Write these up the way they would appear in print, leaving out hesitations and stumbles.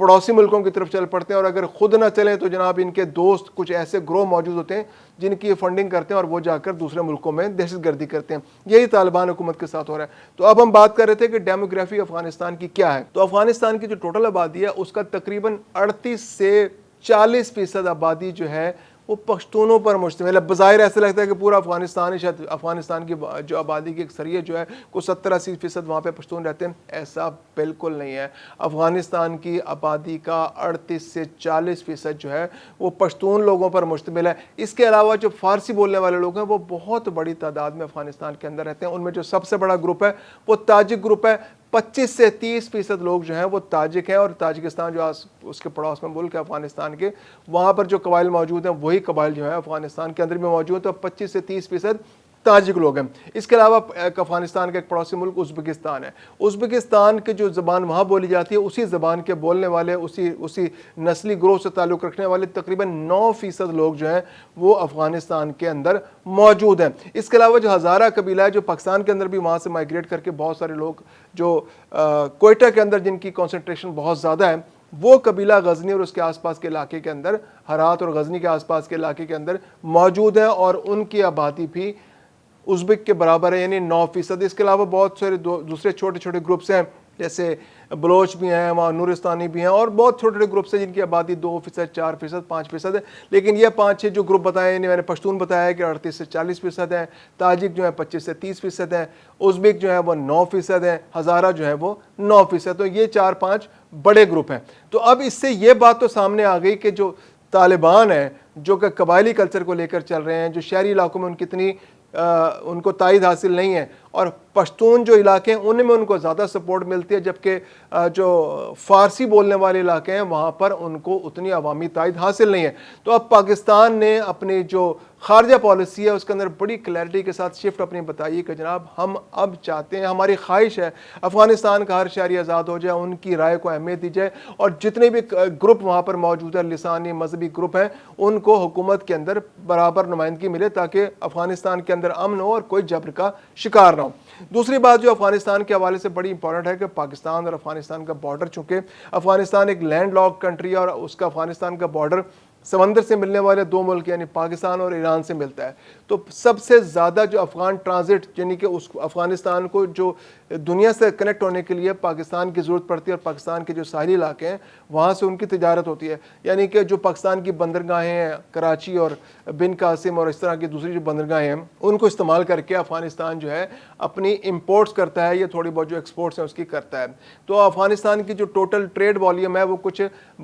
پڑوسی ملکوں کی طرف چل پڑتے ہیں، اور اگر خود نہ چلیں تو جناب ان کے دوست کچھ ایسے گروہ موجود ہوتے ہیں جن کی یہ فنڈنگ کرتے ہیں اور وہ جا کر دوسرے ملکوں میں دہشت گردی کرتے ہیں۔ یہی طالبان حکومت کے ساتھ ہو رہا ہے۔ تو اب ہم بات کر رہے تھے کہ ڈیموگرافی افغانستان کی کیا ہے۔ تو افغانستان کی جو ٹوٹل آبادی ہے اس کا تقریباً 38 سے 40% آبادی جو ہے وہ پشتونوں پر مشتمل ہے۔ بظاہر ایسا لگتا ہے کہ پورا افغانستان ہے، شاید افغانستان کی جو آبادی کی اکثریت جو ہے وہ 70-80% وہاں پہ پشتون رہتے ہیں۔ ایسا بالکل نہیں ہے۔ افغانستان کی آبادی کا 38 سے 40% جو ہے وہ پشتون لوگوں پر مشتمل ہے۔ اس کے علاوہ جو فارسی بولنے والے لوگ ہیں وہ بہت بڑی تعداد میں افغانستان کے اندر رہتے ہیں۔ ان میں جو سب سے بڑا گروپ ہے وہ تاجک گروپ ہے۔ 25 سے 30% لوگ جو ہیں وہ تاجک ہیں، اور تاجکستان جو اس کے پڑوس میں ملک ہے افغانستان کے، وہاں پر جو قبائل موجود ہیں وہی قبائل جو ہے افغانستان کے اندر بھی موجود ہے۔ 25 سے 30% تاجک لوگ ہیں۔ اس کے علاوہ افغانستان کا ایک پڑوسی ملک ازبکستان ہے۔ ازبکستان کی جو زبان وہاں بولی جاتی ہے اسی زبان کے بولنے والے، اسی نسلی گروہ سے تعلق رکھنے والے تقریباً 9% لوگ جو ہیں وہ افغانستان کے اندر موجود ہیں۔ اس کے علاوہ جو ہزارہ قبیلہ ہے جو پاکستان کے اندر بھی وہاں سے مائگریٹ کر کے بہت سارے لوگ جو کوئٹہ کے اندر جن کی کنسنٹریشن بہت زیادہ ہے، وہ قبیلہ غزنی اور اس کے آس پاس کے علاقے کے اندر، ہرات اور غزنی کے آس پاس کے علاقے کے اندر موجود ہیں، اور ان کی آبادی بھی ازبک کے برابر ہے، یعنی 9%۔ اس کے علاوہ بہت سارے دوسرے چھوٹے چھوٹے گروپس ہیں، جیسے بلوچ بھی ہیں، وہاں نورستانی بھی ہیں، اور بہت چھوٹے چھوٹے گروپس ہیں جن کی آبادی 2%، 4%، 5% ہے۔ لیکن یہ 5-6 جو گروپ بتائے، یعنی میں نے پشتون بتایا کہ 38 سے 40% ہیں، تاجک جو ہے 25 سے 30% ہیں، ازبک جو ہے وہ 9% ہیں، ہزارہ جو ہے وہ 9%۔ تو یہ 4-5 بڑے گروپ ہیں۔ تو اب اس سے یہ بات تو سامنے آ گئی کہ جو طالبان ہیں جو کہ قبائلی کلچر کو لے کر چل رہے ہیں، جو شہری علاقوں میں ان کو تائید حاصل نہیں ہے، اور پشتون جو علاقے ہیں ان میں ان کو زیادہ سپورٹ ملتی ہے، جبکہ جو فارسی بولنے والے علاقے ہیں وہاں پر ان کو اتنی عوامی تائید حاصل نہیں ہے۔ تو اب پاکستان نے اپنی جو خارجہ پالیسی ہے اس کے اندر بڑی کلیئرٹی کے ساتھ شفٹ اپنی بتائی کہ جناب ہم اب چاہتے ہیں، ہماری خواہش ہے افغانستان کا ہر شہری آزاد ہو جائے، ان کی رائے کو اہمیت دی جائے، اور جتنے بھی گروپ وہاں پر موجود ہیں، لسانی مذہبی گروپ ہیں، ان کو حکومت کے اندر برابر نمائندگی ملے تاکہ افغانستان کے اندر امن ہو اور کوئی جبر کا شکار نہ ہو۔ دوسری بات جو افغانستان کے حوالے سے بڑی امپورٹنٹ ہے کہ پاکستان اور افغانستان کا بارڈر، چونکہ افغانستان ایک لینڈ لاک کنٹری ہے اور اس کا افغانستان کا بارڈر سمندر سے ملنے والے 2 ملک یعنی پاکستان اور ایران سے ملتا ہے، تو سب سے زیادہ جو افغان ٹرانزٹ، یعنی کہ اس افغانستان کو جو دنیا سے کنیکٹ ہونے کے لیے پاکستان کی ضرورت پڑتی ہے، اور پاکستان کے جو ساحلی علاقے ہیں وہاں سے ان کی تجارت ہوتی ہے، یعنی کہ جو پاکستان کی بندرگاہیں ہیں کراچی اور بن قاسم اور اس طرح کی دوسری جو بندرگاہیں ہیں ان کو استعمال کر کے افغانستان جو ہے اپنی امپورٹس کرتا ہے، یہ تھوڑی بہت جو ایکسپورٹس ہیں اس کی کرتا ہے۔ تو افغانستان کی جو ٹوٹل ٹریڈ والیوم ہے وہ کچھ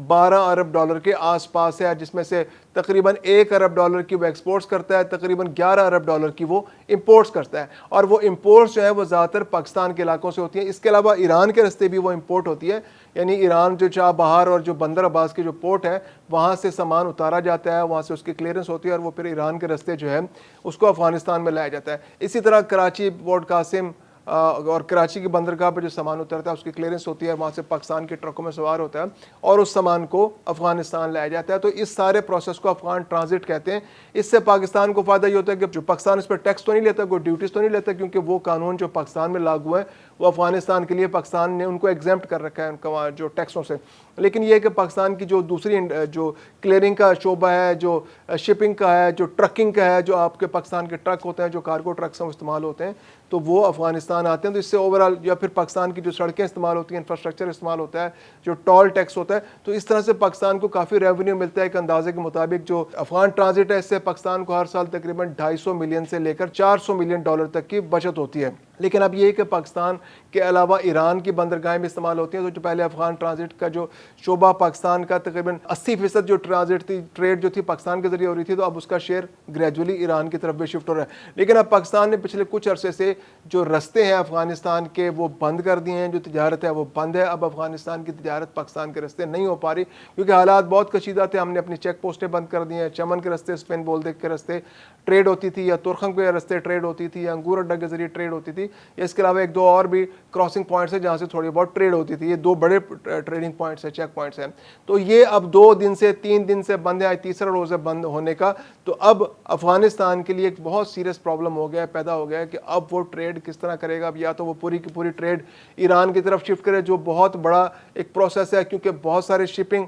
$12 ارب کے آس پاس ہے، جس میں سے تقریباً $1 ارب کی وہ ایکسپورٹس کرتا ہے، تقریباً $11 ارب کی وہ امپورٹس کرتا ہے، اور وہ امپورٹس جو ہے وہ زیادہ تر پاکستان کے علاقوں سے ہوتی ہیں۔ اس کے علاوہ ایران کے رستے بھی وہ امپورٹ ہوتی ہے، یعنی ایران جو چاہ بہار اور جو بندر عباس کی جو پورٹ ہے وہاں سے سامان اتارا جاتا ہے، وہاں سے اس کی کلیئرنس ہوتی ہے، اور وہ پھر ایران کے رستے جو ہے اس کو افغانستان میں لایا جاتا ہے۔ اسی طرح کراچی پورٹ قاسم اور کراچی کی بندرگاہ پہ جو سامان اترتا ہے اس کی کلیئرنس ہوتی ہے، وہاں سے پاکستان کے ٹرکوں میں سوار ہوتا ہے اور اس سامان کو افغانستان لایا جاتا ہے۔ تو اس سارے پروسیس کو افغان ٹرانزٹ کہتے ہیں۔ اس سے پاکستان کو فائدہ یہ ہوتا ہے کہ جو پاکستان اس پہ ٹیکس تو نہیں لیتا، کوئی ڈیوٹیز تو نہیں لیتا، کیونکہ وہ قانون جو پاکستان میں لاگو ہے وہ افغانستان کے لیے پاکستان نے ان کو ایگزمپٹ کر رکھا ہے ان کا جو ٹیکسوں سے۔ لیکن یہ کہ پاکستان کی جو دوسری جو کلیئرنگ کا شعبہ ہے، جو شپنگ کا ہے، جو ٹرکنگ کا ہے، جو آپ کے پاکستان کے ٹرک ہوتے ہیں، جو کارگو ٹرکس ہیں وہ استعمال ہوتے ہیں، تو وہ افغانستان آتے ہیں۔ تو اس سے اوورال یا پھر پاکستان کی جو سڑکیں استعمال ہوتی ہیں، انفراسٹرکچر استعمال ہوتا ہے، جو ٹول ٹیکس ہوتا ہے، تو اس طرح سے پاکستان کو کافی ریونیو ملتا ہے۔ ایک اندازے کے مطابق جو افغان ٹرانزٹ ہے اس سے پاکستان کو ہر سال تقریباً $250 ملین سے لے کر $400 ملین تک کی بچت ہوتی ہے۔ لیکن اب یہ کہ پاکستان کے علاوہ ایران کی بندرگاہیں بھی استعمال ہوتی ہیں، تو جو پہلے افغان ٹرانزٹ کا جو شعبہ پاکستان کا تقریباً 80% جو ٹرانزٹ تھی، ٹریڈ جو تھی پاکستان کے ذریعے ہو رہی تھی، تو اب اس کا شیئر گریجولی ایران کی طرف بھی شفٹ ہو رہا ہے۔ لیکن اب پاکستان نے پچھلے کچھ عرصے سے جو رستے ہیں افغانستان کے وہ بند کر دیے ہیں، جو تجارت ہے وہ بند ہے۔ اب افغانستان کی تجارت پاکستان کے رستے نہیں ہو پا رہی، کیونکہ حالات بہت کشیدہ تھے۔ ہم نے اپنی چیک پوسٹیں بند کر دی ہیں، چمن کے رستے، اسپین بولدک کے رستے ٹریڈ ہوتی تھی، یا ترخم کے رستے ٹریڈ ہوتی تھی، یا انگور اڈا کے ذریعے ٹریڈ ہوتی تھی، اس کے علاوہ ایک دو اور بھی کراسنگ پوائنٹس ہیں جہاں سے تھوڑی بہت ٹریڈ ہوتی تھی. یہ دو بڑے ٹریڈنگ پوائنٹس ہیں, چیک پوائنٹس ہیں. تو یہ اب 2 دن سے 3 دن سے بند ہے, آج تیسرا روز ہے بند ہونے کا. تو اب افغانستان کے لیے ایک بہت سیریس پرابلم ہو گیا ہے, پیدا ہو گیا ہے کہ اب وہ ٹریڈ کس طرح کرے گا. اب یا تو وہ پوری کی پوری ٹریڈ ایران کی طرف شفٹ کرے, جو بہت بڑا ایک پروسیس ہے, کیونکہ بہت سارے شپنگ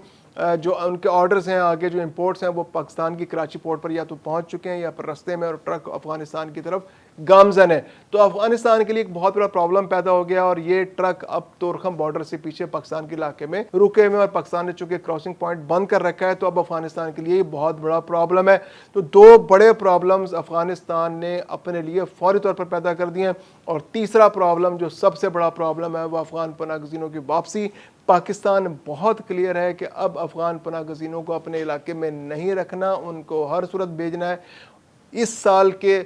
جو ان کے آرڈرز ہیں آگے جو امپورٹس ہیں وہ پاکستان کی کراچی پورٹ پر یا تو پہنچ چکے ہیں یا پر رستے میں, اور ٹرک افغانستان کی طرف گامزن ہے. تو افغانستان کے لیے ایک بہت بڑا پرابلم پیدا ہو گیا, اور یہ ٹرک اب تورخم بارڈر سے پیچھے پاکستان کے علاقے میں رکے ہوئے, اور پاکستان نے چونکہ کراسنگ پوائنٹ بند کر رکھا ہے, تو اب افغانستان کے لیے بہت بڑا پرابلم ہے. تو 2 بڑے پرابلمز افغانستان نے اپنے لیے فوری طور پر پیدا کر دیے ہیں. اور تیسرا پرابلم جو سب سے بڑا پرابلم ہے وہ افغان پناہ گزینوں کی واپسی. پاکستان بہت کلیئر ہے کہ اب افغان پناہ گزینوں کو اپنے علاقے میں نہیں رکھنا, ان کو ہر صورت بھیجنا ہے. اس سال کے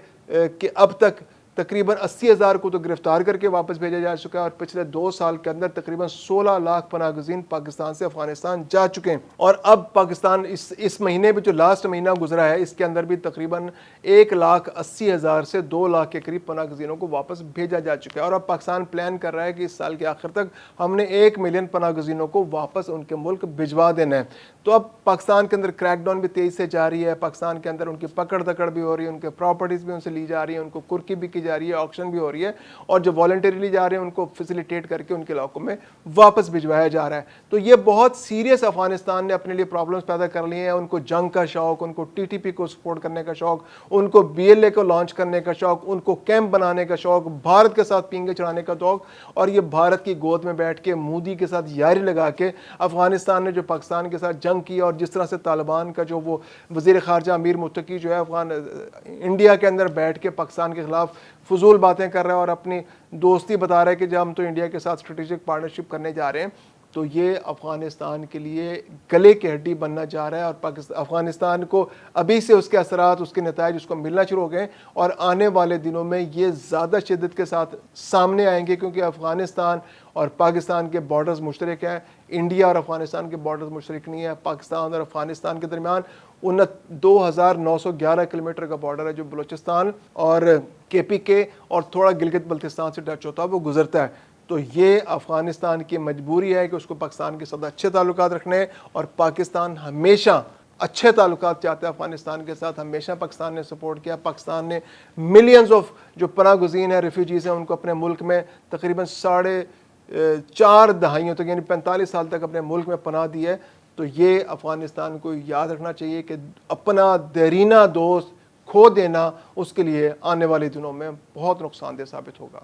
اب تک تقریباً 80,000 کو تو گرفتار کر کے واپس بھیجا جا چکا ہے, اور پچھلے 2 سال کے اندر تقریباً 16 لاکھ پناہ گزین پاکستان سے افغانستان جا چکے ہیں. اور اب پاکستان اس مہینے میں جو لاسٹ مہینہ گزرا ہے اس کے اندر بھی تقریباً 1,80,000 سے 2 لاکھ کے قریب پناہ گزینوں کو واپس بھیجا جا چکا ہے. اور اب پاکستان پلان کر رہا ہے کہ اس سال کے آخر تک ہم نے 1 ملین پناہ گزینوں کو واپس ان کے ملک بھجوا دینا ہے. تو اب پاکستان کے اندر کریک ڈاؤن بھی تیزی سے جاری ہے, پاکستان کے اندر ان کی پکڑ دکڑ بھی ہو رہی ہے, ان کے پراپرٹیز بھی ان سے لی جا رہی ہیں, ان کو کرکی بھی کی جا رہی ہے, آکشن بھی ہو رہی ہے, اور جو والنٹریلی جا رہے ہیں ان کو فیسیلیٹیٹ کر کے ان کے علاقوں میں واپس بھجوایا جا رہا ہے. تو یہ بہت سیریس افغانستان نے اپنے لیے پرابلمز پیدا کر لیے ہیں. ان کو جنگ کا شوق, ان کو ٹی ٹی پی کو سپورٹ کرنے کا شوق, ان کو بی ایل اے کو لانچ کرنے کا شوق, ان کو کیمپ بنانے کا شوق, بھارت کے ساتھ پینگے چڑھانے کا شوق, اور یہ بھارت کی گود میں بیٹھ کے مودی کے ساتھ یاری لگا کے افغانستان نے جو پاکستان کے ساتھ جنگ کی, اور جس طرح سے طالبان کا جو وہ وزیر خارجہ امیر متقی جو ہے انڈیا کے اندر بیٹھ کے پاکستان کے خلاف فضول باتیں کر رہا ہے اور اپنی دوستی بتا رہا ہے کہ جب ہم تو انڈیا کے ساتھ اسٹریٹجک پارٹنرشپ کرنے جا رہے ہیں, تو یہ افغانستان کے لیے گلے کی ہڈی بننا جا رہا ہے. اور افغانستان کو ابھی سے اس کے اثرات, اس کے نتائج اس کو ملنا شروع ہو گئے, اور آنے والے دنوں میں یہ زیادہ شدت کے ساتھ سامنے آئیں گے, کیونکہ افغانستان اور پاکستان کے بارڈرز مشترک ہیں. انڈیا اور افغانستان کے بارڈرز مشترک نہیں ہیں. پاکستان اور افغانستان کے درمیان 2,911 کلومیٹر کا بارڈر ہے جو بلوچستان اور کے پی کے اور تھوڑا گلگت بلتستان سے ٹچ ہوتا ہے, وہ گزرتا ہے. تو یہ افغانستان کی مجبوری ہے کہ اس کو پاکستان کے ساتھ اچھے تعلقات رکھنے ہیں, اور پاکستان ہمیشہ اچھے تعلقات چاہتے ہیں افغانستان کے ساتھ. ہمیشہ پاکستان نے سپورٹ کیا. پاکستان نے ملینز آف جو پناہ گزین ہیں, ریفیوجیز ہیں, ان کو اپنے ملک میں تقریباً 4.5 دہائیوں تک یعنی 45 سال تک اپنے ملک میں پناہ دی ہے. تو یہ افغانستان کو یاد رکھنا چاہیے کہ اپنا دیرینہ دوست کھو دینا اس کے لیے آنے والے دنوں میں بہت نقصان دہ ثابت ہوگا.